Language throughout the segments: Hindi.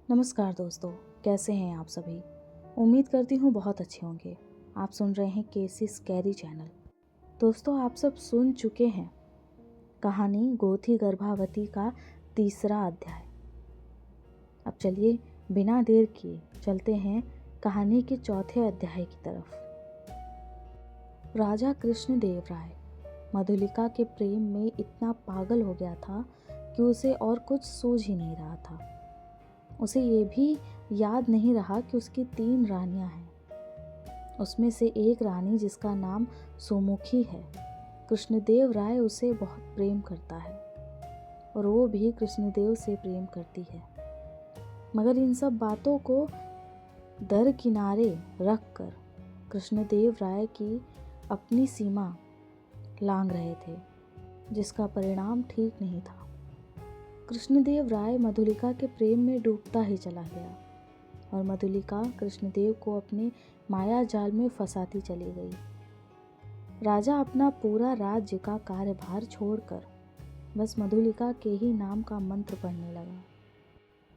नमस्कार दोस्तों, कैसे हैं आप सभी। उम्मीद करती हूँ बहुत अच्छे होंगे। आप सुन रहे हैं केसी स्कैरी चैनल। दोस्तों, आप सब सुन चुके हैं कहानी गोथी गर्भावती का तीसरा अध्याय। अब चलिए बिना देर किए चलते हैं कहानी के चौथे अध्याय की तरफ। राजा कृष्णदेव राय मधुलिका के प्रेम में इतना पागल हो गया था कि उसे और कुछ सूझ ही नहीं रहा था। उसे ये भी याद नहीं रहा कि उसकी 3 रानियां हैं। उसमें से एक रानी जिसका नाम सुमुखी है, कृष्णदेव राय उसे बहुत प्रेम करता है और वो भी कृष्णदेव से प्रेम करती है। मगर इन सब बातों को दरकिनारे रखकर कृष्णदेव राय की अपनी सीमा लांघ रहे थे, जिसका परिणाम ठीक नहीं था। कृष्णदेव राय मधुलिका के प्रेम में डूबता ही चला गया और मधुलिका कृष्णदेव को अपने माया जाल में फंसाती चली गई। राजा अपना पूरा राज्य का कार्यभार छोड़कर बस मधुलिका के ही नाम का मंत्र पढ़ने लगा,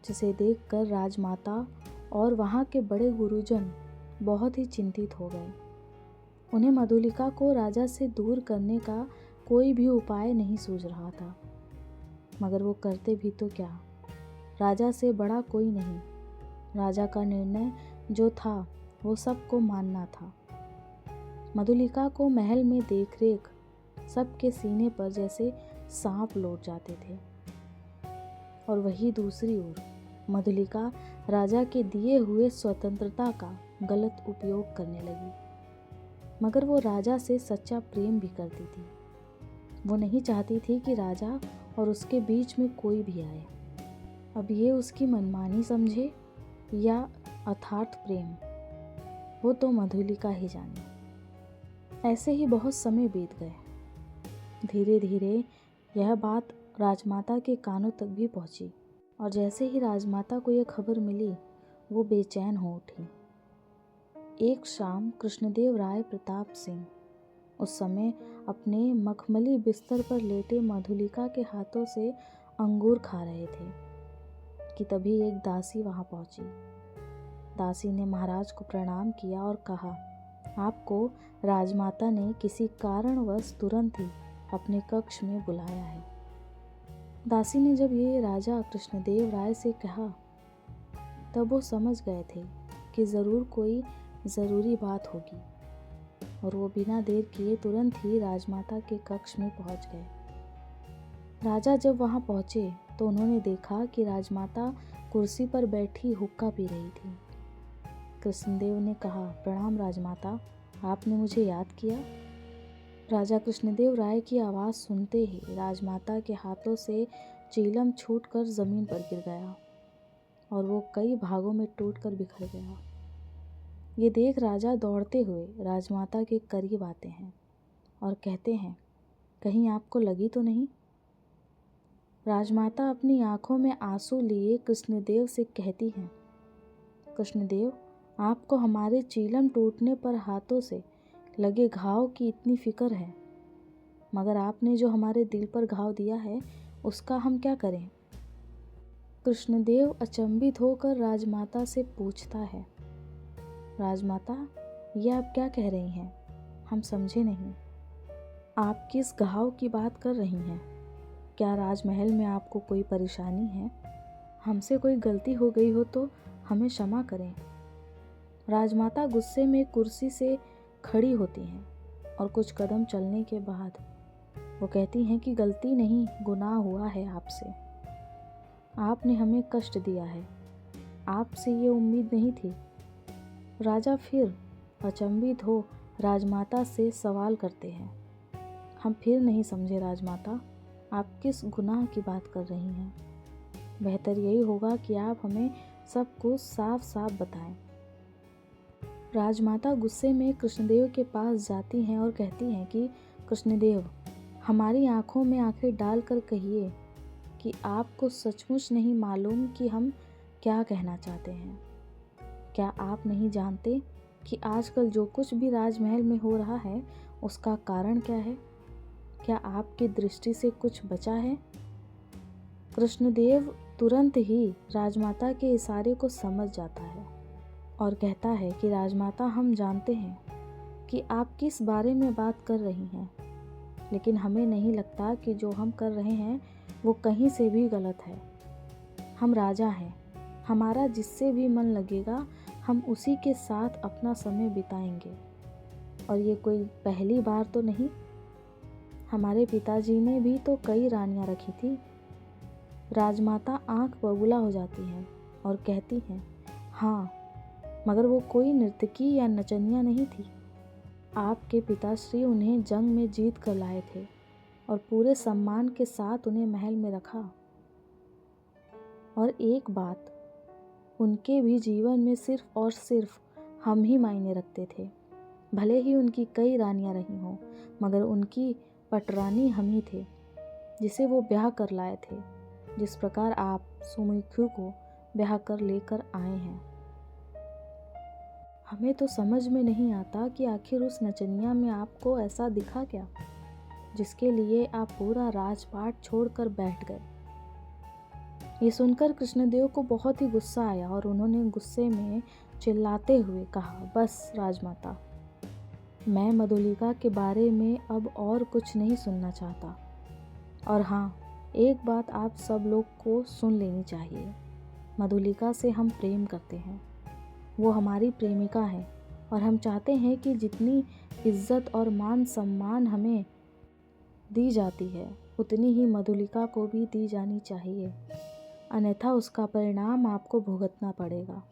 जिसे देखकर राजमाता और वहाँ के बड़े गुरुजन बहुत ही चिंतित हो गए। उन्हें मधुलिका को राजा से दूर करने का कोई भी उपाय नहीं सूझ रहा था, मगर वो करते भी तो क्या। राजा से बड़ा कोई नहीं। राजा का निर्णय जो था वो सबको मानना था। मधुलिका को महल में देखरेख सबके सीने पर जैसे सांप लौट जाते थे, और वही दूसरी ओर मधुलिका राजा के दिए हुए स्वतंत्रता का गलत उपयोग करने लगी। मगर वो राजा से सच्चा प्रेम भी करती थी। वो नहीं चाहती थी कि राजा और उसके बीच में कोई भी आए। अब ये उसकी मनमानी समझे या अथार्थ प्रेम, वो तो मधुलिका ही जाने। ऐसे ही बहुत समय बीत गए। धीरे धीरे यह बात राजमाता के कानों तक भी पहुंची, और जैसे ही राजमाता को यह खबर मिली, वो बेचैन हो उठी। एक शाम कृष्णदेव राय प्रताप सिंह उस समय अपने मखमली बिस्तर पर लेटे मधुलिका के हाथों से अंगूर खा रहे थे कि तभी एक दासी वहां पहुंची। दासी ने महाराज को प्रणाम किया और कहा, आपको राजमाता ने किसी कारणवश तुरंत ही अपने कक्ष में बुलाया है। दासी ने जब ये राजा कृष्णदेव राय से कहा, तब वो समझ गए थे कि ज़रूर कोई ज़रूरी बात होगी, और वो बिना देर किए तुरंत ही राजमाता के कक्ष में पहुंच गए। राजा जब वहां पहुंचे तो उन्होंने देखा कि राजमाता कुर्सी पर बैठी हुक्का पी रही थी। कृष्णदेव ने कहा, प्रणाम राजमाता, आपने मुझे याद किया। राजा कृष्णदेव राय की आवाज़ सुनते ही राजमाता के हाथों से चीलम छूटकर ज़मीन पर गिर गया और वो कई भागों में टूटकर बिखर गया। ये देख राजा दौड़ते हुए राजमाता के करीब आते हैं और कहते हैं, कहीं आपको लगी तो नहीं। राजमाता अपनी आंखों में आंसू लिए कृष्णदेव से कहती हैं, कृष्णदेव, आपको हमारे चीलम टूटने पर हाथों से लगे घाव की इतनी फिक्र है, मगर आपने जो हमारे दिल पर घाव दिया है उसका हम क्या करें। कृष्णदेव अचंभित होकर राजमाता से पूछता है, राजमाता, ये आप क्या कह रही हैं? हम समझे नहीं। आप किस घाव की बात कर रही हैं? क्या राजमहल में आपको कोई परेशानी है? हमसे कोई गलती हो गई हो तो हमें क्षमा करें। राजमाता गुस्से में कुर्सी से खड़ी होती हैं और कुछ कदम चलने के बाद वो कहती हैं कि गलती नहीं, गुनाह हुआ है आपसे। आपने हमें कष्ट दिया है, आपसे ये उम्मीद नहीं थी। राजा फिर अचंभित हो राजमाता से सवाल करते हैं, हम फिर नहीं समझे राजमाता, आप किस गुनाह की बात कर रही हैं। बेहतर यही होगा कि आप हमें सब कुछ साफ साफ बताएं। राजमाता गुस्से में कृष्णदेव के पास जाती हैं और कहती हैं कि कृष्णदेव, हमारी आंखों में आंखें डालकर कहिए कि आपको सचमुच नहीं मालूम कि हम क्या कहना चाहते हैं। क्या आप नहीं जानते कि आजकल जो कुछ भी राजमहल में हो रहा है उसका कारण क्या है? क्या आपकी दृष्टि से कुछ बचा है? कृष्णदेव तुरंत ही राजमाता के इशारे को समझ जाता है और कहता है कि राजमाता, हम जानते हैं कि आप किस बारे में बात कर रही हैं, लेकिन हमें नहीं लगता कि जो हम कर रहे हैं वो कहीं से भी गलत है। हम राजा हैं, हमारा जिससे भी मन लगेगा हम उसी के साथ अपना समय बिताएंगे। और ये कोई पहली बार तो नहीं, हमारे पिताजी ने भी तो कई रानियां रखी थी। राजमाता आंख बबूला हो जाती है और कहती हैं, हाँ, मगर वो कोई नर्तकी या नचनिया नहीं थी। आपके पिताश्री उन्हें जंग में जीत कर लाए थे और पूरे सम्मान के साथ उन्हें महल में रखा। और एक बात, उनके भी जीवन में सिर्फ और सिर्फ हम ही मायने रखते थे। भले ही उनकी कई रानियां रही हों, मगर उनकी पटरानी हम ही थे, जिसे वो ब्याह कर लाए थे, जिस प्रकार आप सुमुखी को ब्याह कर लेकर आए हैं। हमें तो समझ में नहीं आता कि आखिर उस नचनिया में आपको ऐसा दिखा क्या, जिसके लिए आप पूरा राजपाट छोड़कर बैठ गए। ये सुनकर कृष्णदेव को बहुत ही गुस्सा आया और उन्होंने गुस्से में चिल्लाते हुए कहा, बस राजमाता, मैं मधुलिका के बारे में अब और कुछ नहीं सुनना चाहता। और हाँ, एक बात आप सब लोग को सुन लेनी चाहिए। मधुलिका से हम प्रेम करते हैं, वो हमारी प्रेमिका है और हम चाहते हैं कि जितनी इज्जत और मान सम्मान हमें दी जाती है उतनी ही मधुलिका को भी दी जानी चाहिए, अन्यथा उसका परिणाम आपको भुगतना पड़ेगा।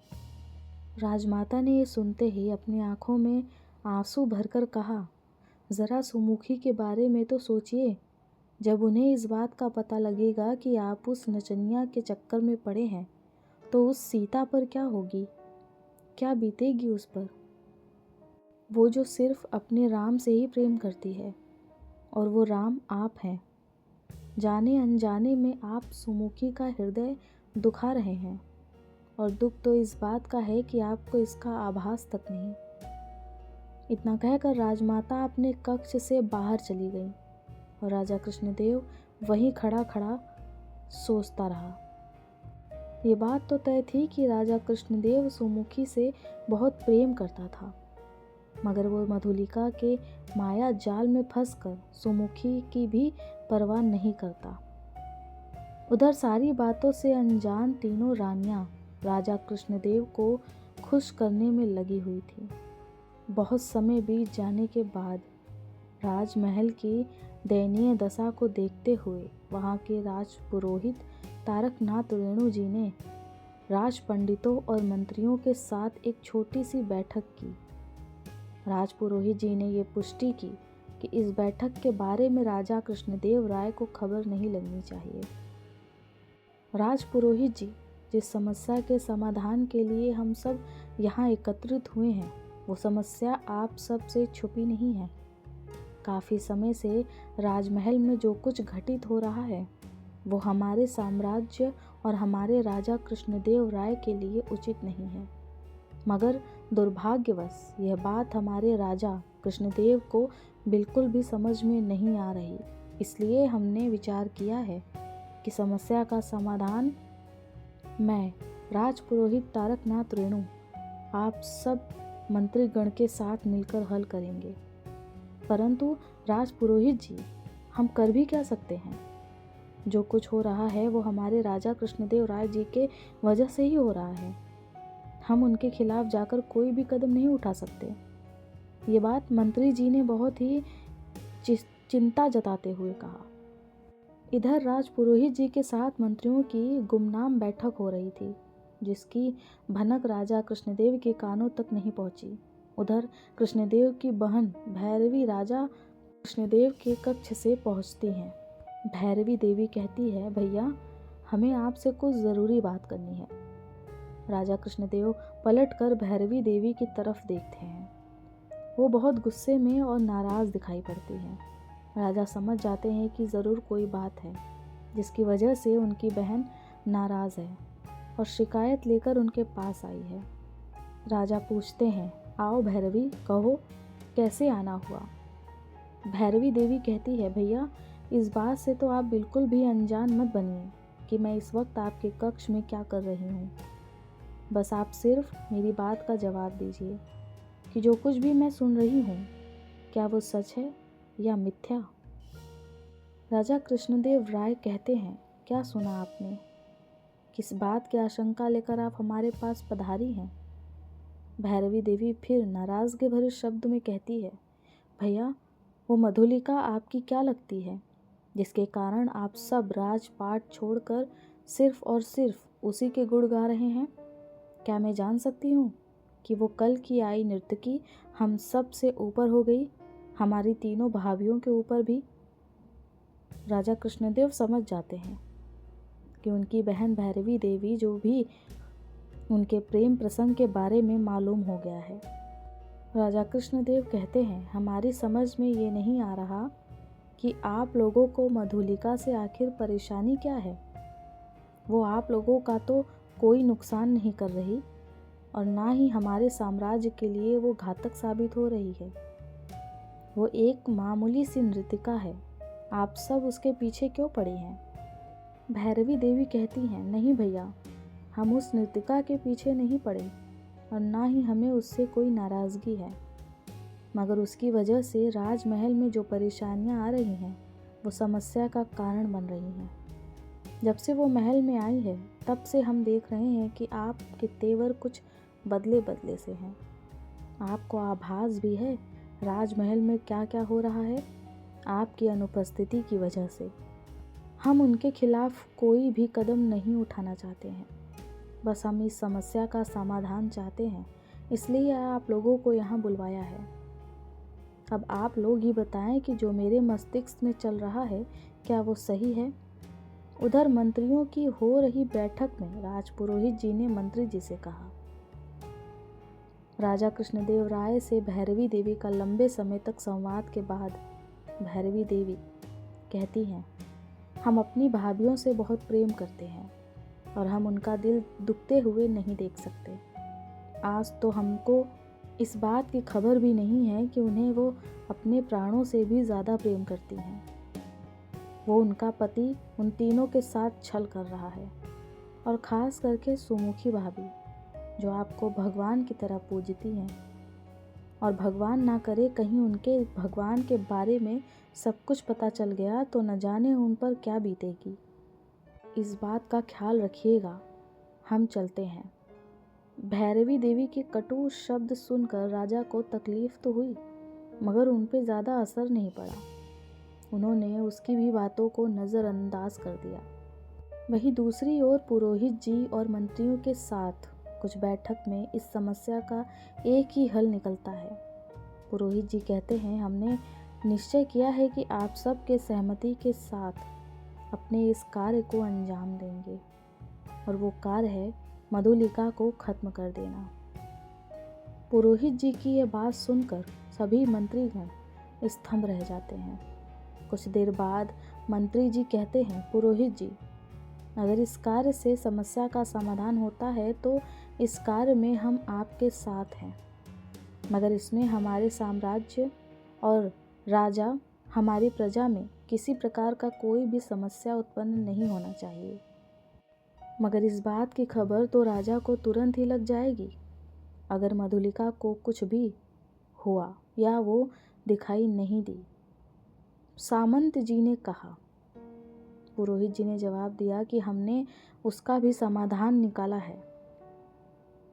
राजमाता ने ये सुनते ही अपनी आंखों में आंसू भरकर कहा, ज़रा सुमुखी के बारे में तो सोचिए। जब उन्हें इस बात का पता लगेगा कि आप उस नचनिया के चक्कर में पड़े हैं तो उस सीता पर क्या होगी, क्या बीतेगी उस पर, वो जो सिर्फ अपने राम से ही प्रेम करती है, और वो राम आप हैं। जाने अनजाने में आप सुमुखी का हृदय दुखा रहे हैं, और दुख तो इस बात का है कि आपको इसका आभास तक नहीं। इतना कहकर राजमाता अपने कक्ष से बाहर चली गई और राजा कृष्णदेव वहीं खड़ा खड़ा सोचता रहा। ये बात तो तय थी कि राजा कृष्णदेव सुमुखी से बहुत प्रेम करता था, मगर वो मधुलिका के माया जाल में फंसकर सुमुखी की भी परवाह नहीं करता। उधर सारी बातों से अनजान तीनों रानियां राजा कृष्णदेव को खुश करने में लगी हुई थी। बहुत समय बीत जाने के बाद राजमहल की दयनीय दशा को देखते हुए वहाँ के राजपुरोहित तारकनाथ रेणु जी ने राज पंडितों और मंत्रियों के साथ एक छोटी सी बैठक की। राजपुरोहित जी ने ये पुष्टि की कि इस बैठक के बारे में राजा कृष्णदेव राय को खबर नहीं लगनी चाहिए। राजपुरोहित जी, जिस समस्या के समाधान के लिए हम सब यहाँ एकत्रित हुए हैं, वो समस्या आप सब से छुपी नहीं है। काफ़ी समय से राजमहल में जो कुछ घटित हो रहा है वो हमारे साम्राज्य और हमारे राजा कृष्णदेव राय के लिए उचित नहीं है, मगर दुर्भाग्यवश यह बात हमारे राजा कृष्णदेव को बिल्कुल भी समझ में नहीं आ रही। इसलिए हमने विचार किया है कि समस्या का समाधान मैं, राजपुरोहित तारकनाथ रेणु, आप सब मंत्रीगण के साथ मिलकर हल करेंगे। परंतु राजपुरोहित जी, हम कर भी क्या सकते हैं? जो कुछ हो रहा है वो हमारे राजा कृष्णदेव राय जी के वजह से ही हो रहा है। हम उनके खिलाफ जाकर कोई भी कदम नहीं उठा सकते। ये बात मंत्री जी ने बहुत ही चिंता जताते हुए कहा। इधर राजपुरोहित जी के साथ मंत्रियों की गुमनाम बैठक हो रही थी, जिसकी भनक राजा कृष्णदेव के कानों तक नहीं पहुंची। उधर कृष्णदेव की बहन भैरवी राजा कृष्णदेव के कक्ष से पहुंचती हैं। भैरवी देवी कहती है, भैया, हमें आपसे कुछ ज़रूरी बात करनी है। राजा कृष्णदेव पलटकर भैरवी देवी की तरफ देखते हैं। वो बहुत गुस्से में और नाराज़ दिखाई पड़ती हैं। राजा समझ जाते हैं कि ज़रूर कोई बात है जिसकी वजह से उनकी बहन नाराज़ है और शिकायत लेकर उनके पास आई है। राजा पूछते हैं, आओ भैरवी, कहो कैसे आना हुआ। भैरवी देवी कहती है, भैया, इस बात से तो आप बिल्कुल भी अनजान मत बनिए कि मैं इस वक्त आपके कक्ष में क्या कर रही हूँ। बस आप सिर्फ मेरी बात का जवाब दीजिए कि जो कुछ भी मैं सुन रही हूँ क्या वो सच है या मिथ्या। राजा कृष्णदेव राय कहते हैं, क्या सुना आपने? किस बात की आशंका लेकर आप हमारे पास पधारी हैं? भैरवी देवी फिर नाराज़गी भरे शब्द में कहती है, भैया वो मधुलिका आपकी क्या लगती है जिसके कारण आप सब राजपाट छोड़कर सिर्फ और सिर्फ उसी के गुण गा रहे हैं? क्या मैं जान सकती हूँ कि वो कल की आई नर्तकी हम सब से ऊपर हो गई, हमारी तीनों भाभियों के ऊपर भी? राजा कृष्णदेव समझ जाते हैं कि उनकी बहन भैरवी देवी जो भी उनके प्रेम प्रसंग के बारे में मालूम हो गया है। राजा कृष्णदेव कहते हैं, हमारी समझ में ये नहीं आ रहा कि आप लोगों को मधुलिका से आखिर परेशानी क्या है। वो आप लोगों का तो कोई नुकसान नहीं कर रही और ना ही हमारे साम्राज्य के लिए वो घातक साबित हो रही है। वो एक मामूली सी नृतिका है, आप सब उसके पीछे क्यों पड़े हैं? भैरवी देवी कहती हैं, नहीं भैया, हम उस नृतिका के पीछे नहीं पड़े और ना ही हमें उससे कोई नाराज़गी है, मगर उसकी वजह से राजमहल में जो परेशानियां आ रही हैं वो समस्या का कारण बन रही हैं। जब से वो महल में आई है तब से हम देख रहे हैं कि आपके तेवर कुछ बदले बदले से हैं। आपको आभास भी है राजमहल में क्या क्या हो रहा है आपकी अनुपस्थिति की वजह से। हम उनके खिलाफ कोई भी कदम नहीं उठाना चाहते हैं, बस हम इस समस्या का समाधान चाहते हैं, इसलिए आप लोगों को यहाँ बुलवाया है। अब आप लोग ही बताएं कि जो मेरे मस्तिष्क में चल रहा है क्या वो सही है। उधर मंत्रियों की हो रही बैठक में राजपुरोहित जी ने मंत्री जी से कहा। राजा कृष्णदेव राय से भैरवी देवी का लंबे समय तक संवाद के बाद भैरवी देवी कहती हैं, हम अपनी भाभियों से बहुत प्रेम करते हैं और हम उनका दिल दुखते हुए नहीं देख सकते। आज तो हमको इस बात की खबर भी नहीं है कि उन्हें वो अपने प्राणों से भी ज़्यादा प्रेम करती हैं। वो उनका पति उन तीनों के साथ छल कर रहा है और ख़ास करके सुमुखी भाभी जो आपको भगवान की तरह पूजती हैं, और भगवान ना करे कहीं उनके भगवान के बारे में सब कुछ पता चल गया तो न जाने उन पर क्या बीतेगी। इस बात का ख्याल रखिएगा, हम चलते हैं। भैरवी देवी के कटु शब्द सुनकर राजा को तकलीफ तो हुई मगर उन पे ज़्यादा असर नहीं पड़ा। उन्होंने उसकी भी बातों को नज़रअंदाज कर दिया। वहीं दूसरी ओर पुरोहित जी और मंत्रियों के साथ कुछ बैठक में इस समस्या का एक ही हल निकलता है। पुरोहित जी कहते हैं, हमने निश्चय किया है कि आप सब के सहमति के साथ अपने इस कार्य को अंजाम देंगे और वो कार्य है मधुलिका को खत्म कर देना। पुरोहित जी की यह बात सुनकर सभी मंत्रीगण स्तंभ रह जाते हैं। कुछ देर बाद मंत्री जी कहते हैं, पुरोहित जी, अगर इस कार्य से समस्या का समाधान होता है तो इस कार्य में हम आपके साथ हैं, मगर इसमें हमारे साम्राज्य और राजा, हमारी प्रजा में किसी प्रकार का कोई भी समस्या उत्पन्न नहीं होना चाहिए। मगर इस बात की खबर तो राजा को तुरंत ही लग जाएगी अगर मधुलिका को कुछ भी हुआ या वो दिखाई नहीं दी। सामंत जी ने कहा। पुरोहित जी ने जवाब दिया कि हमने उसका भी समाधान निकाला है।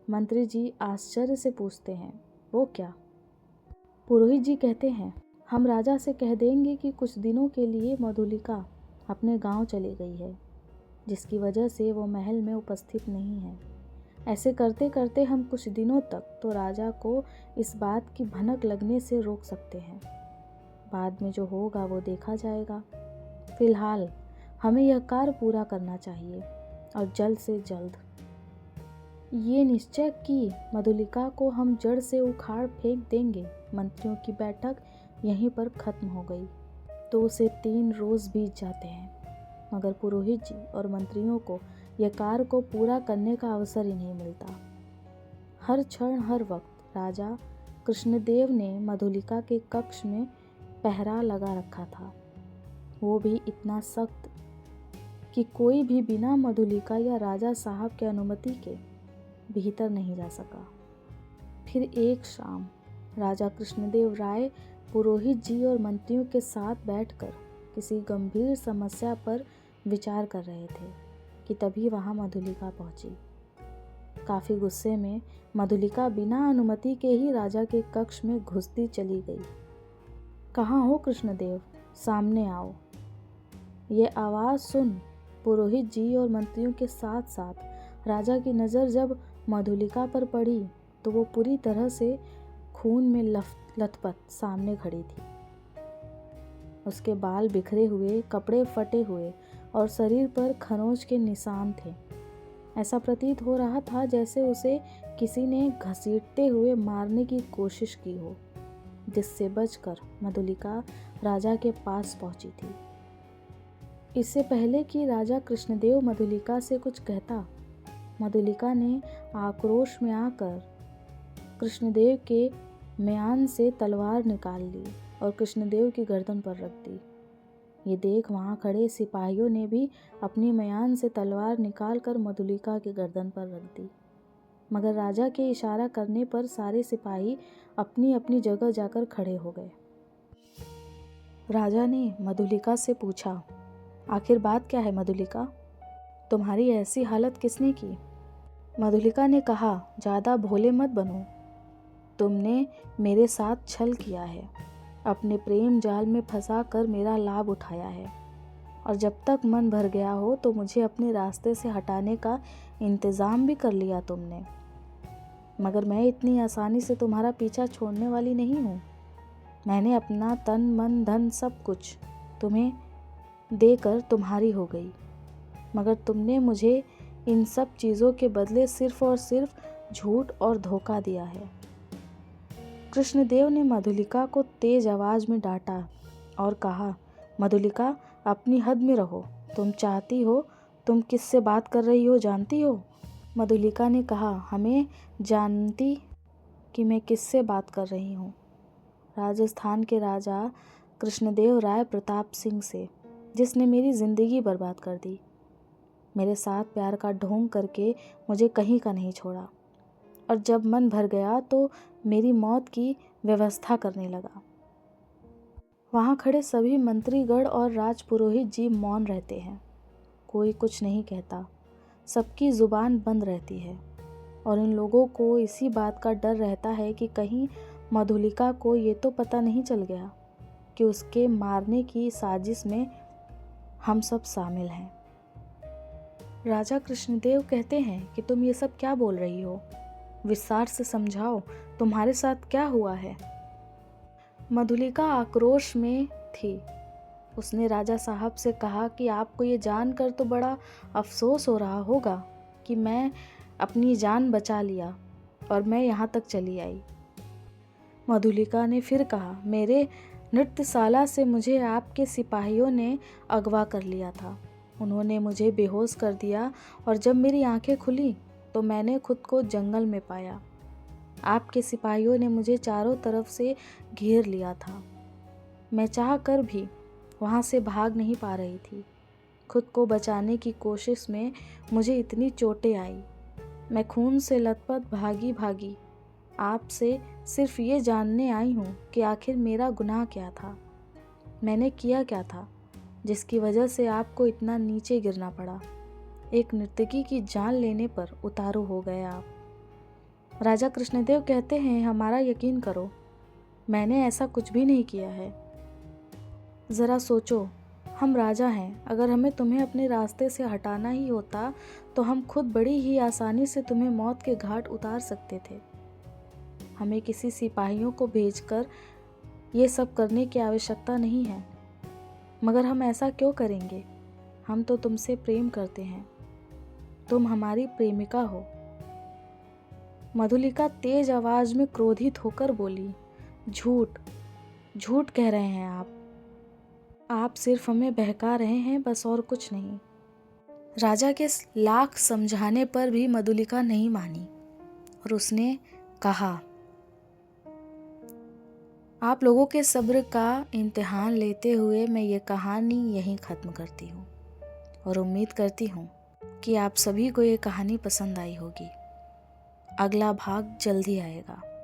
मंत्री जी आश्चर्य से पूछते हैं, वो क्या? पुरोहित जी कहते हैं, हम राजा से कह देंगे कि कुछ दिनों के लिए मधुलिका अपने गांव चली गई है, जिसकी वजह से वो महल में उपस्थित नहीं है। ऐसे करते करते हम कुछ दिनों तक तो राजा को इस बात की भनक लगने से रोक सकते हैं। बाद में जो होगा वो देखा जाएगा। फिलहाल हमें यह कार्य पूरा करना चाहिए और जल्द से जल्द। ये निश्चय कि मधुलिका को हम जड़ से उखाड़ फेंक देंगे। मंत्रियों की बैठक यहीं पर खत्म हो गई। 2 से 3 रोज बीत जाते हैं मगर पुरोहित जी और मंत्रियों को यह कार्य को पूरा करने का अवसर ही नहीं मिलता। हर क्षण हर वक्त राजा कृष्णदेव ने मधुलिका के कक्ष में पहरा लगा रखा था, वो भी इतना सख्त कि कोई भी बिना मधुलिका या राजा साहब की अनुमति के भीतर नहीं जा सका। फिर एक शाम राजा कृष्णदेव राय पुरोहित जी और मंत्रियों के साथ बैठकर किसी गंभीर समस्या पर विचार कर रहे थे कि तभी वहां मधुलिका पहुंची। काफी गुस्से में मधुलिका बिना अनुमति के ही राजा के कक्ष में घुसती चली गई। कहाँ हो कृष्णदेव, सामने आओ। ये आवाज़ सुन पुरोहित जी और मंत्रियों के साथ साथ राजा की नज़र जब मधुलिका पर पड़ी तो वो पूरी तरह से खून में लथपथ सामने खड़ी थी। उसके बाल बिखरे हुए, कपड़े फटे हुए और शरीर पर खरोंच के निशान थे। ऐसा प्रतीत हो रहा था जैसे उसे किसी ने घसीटते हुए मारने की कोशिश की हो, जिससे बचकर मधुलिका राजा के पास पहुंची थी। इससे पहले कि राजा कृष्णदेव मधुलिका से कुछ कहता, मधुलिका ने आक्रोश में आकर कृष्णदेव के म्यान से तलवार निकाल ली और कृष्णदेव की गर्दन पर रख दी। ये देख वहां खड़े सिपाहियों ने भी अपनी म्यान से तलवार निकालकर मधुलिका की गर्दन पर रख दी, मगर राजा के इशारा करने पर सारे सिपाही अपनी अपनी जगह जाकर खड़े हो गए। राजा ने मधुलिका से पूछा, आखिर बात क्या है मधुलिका? तुम्हारी ऐसी हालत किसने की? मधुलिका ने कहा, ज़्यादा भोले मत बनो। तुमने मेरे साथ छल किया है, अपने प्रेम जाल में फंसा कर मेरा लाभ उठाया है, और जब तक मन भर गया हो तो मुझे अपने रास्ते से हटाने का इंतज़ाम भी कर लिया तुमने। मगर मैं इतनी आसानी से तुम्हारा पीछा छोड़ने वाली नहीं हूँ। मैंने अपना तन मन धन सब कुछ तुम्हें देकर तुम्हारी हो गई, मगर तुमने मुझे इन सब चीज़ों के बदले सिर्फ और सिर्फ झूठ और धोखा दिया है। कृष्णदेव ने मधुलिका को तेज आवाज में डांटा और कहा, मधुलिका अपनी हद में रहो। तुम चाहती हो, तुम किससे बात कर रही हो जानती हो? मधुलिका ने कहा, हमें जानती कि मैं किससे बात कर रही हूँ। राजस्थान के राजा कृष्णदेव राय प्रताप सिंह से, जिसने मेरी ज़िंदगी बर्बाद कर दी, मेरे साथ प्यार का ढोंग करके मुझे कहीं का नहीं छोड़ा, और जब मन भर गया तो मेरी मौत की व्यवस्था करने लगा। वहाँ खड़े सभी मंत्रीगण और राजपुरोहित जी मौन रहते हैं, कोई कुछ नहीं कहता, सबकी जुबान बंद रहती है, और इन लोगों को इसी बात का डर रहता है कि कहीं मधुलिका को ये तो पता नहीं चल गया कि उसके मारने की साजिश में हम सब शामिल हैं। राजा कृष्णदेव कहते हैं कि तुम ये सब क्या बोल रही हो, विस्तार से समझाओ, तुम्हारे साथ क्या हुआ है? मधुलिका आक्रोश में थी। उसने राजा साहब से कहा कि आपको ये जानकर तो बड़ा अफसोस हो रहा होगा कि मैं अपनी जान बचा लिया और मैं यहाँ तक चली आई। मधुलिका ने फिर कहा, मेरे नृत्यशाला से मुझे आपके सिपाहियों ने अगवा कर लिया था। उन्होंने मुझे बेहोश कर दिया, और जब मेरी आंखें खुली तो मैंने खुद को जंगल में पाया। आपके सिपाहियों ने मुझे चारों तरफ से घेर लिया था। मैं चाह कर भी वहाँ से भाग नहीं पा रही थी। खुद को बचाने की कोशिश में मुझे इतनी चोटें आई। मैं खून से लथपथ भागी आपसे सिर्फ ये जानने आई हूँ कि आखिर मेरा गुनाह क्या था, मैंने किया क्या था जिसकी वजह से आपको इतना नीचे गिरना पड़ा। एक नर्तकी की जान लेने पर उतारू हो गए आप। राजा कृष्णदेव कहते हैं, हमारा यकीन करो, मैंने ऐसा कुछ भी नहीं किया है। ज़रा सोचो, हम राजा हैं, अगर हमें तुम्हें अपने रास्ते से हटाना ही होता तो हम खुद बड़ी ही आसानी से तुम्हें मौत के घाट उतार सकते थे। हमें किसी सिपाहियों को भेजकर ये सब करने की आवश्यकता नहीं है, मगर हम ऐसा क्यों करेंगे? हम तो तुमसे प्रेम करते हैं, तुम हमारी प्रेमिका हो। मधुलिका तेज आवाज में क्रोधित होकर बोली, झूठ कह रहे हैं आप सिर्फ हमें बहका रहे हैं, बस और कुछ नहीं। राजा के लाख समझाने पर भी मधुलिका नहीं मानी और उसने कहा, आप लोगों के सब्र का इम्तिहान लेते हुए मैं ये कहानी यहीं ख़त्म करती हूँ। और उम्मीद करती हूँ कि आप सभी को ये कहानी पसंद आई होगी। अगला भाग जल्दी आएगा।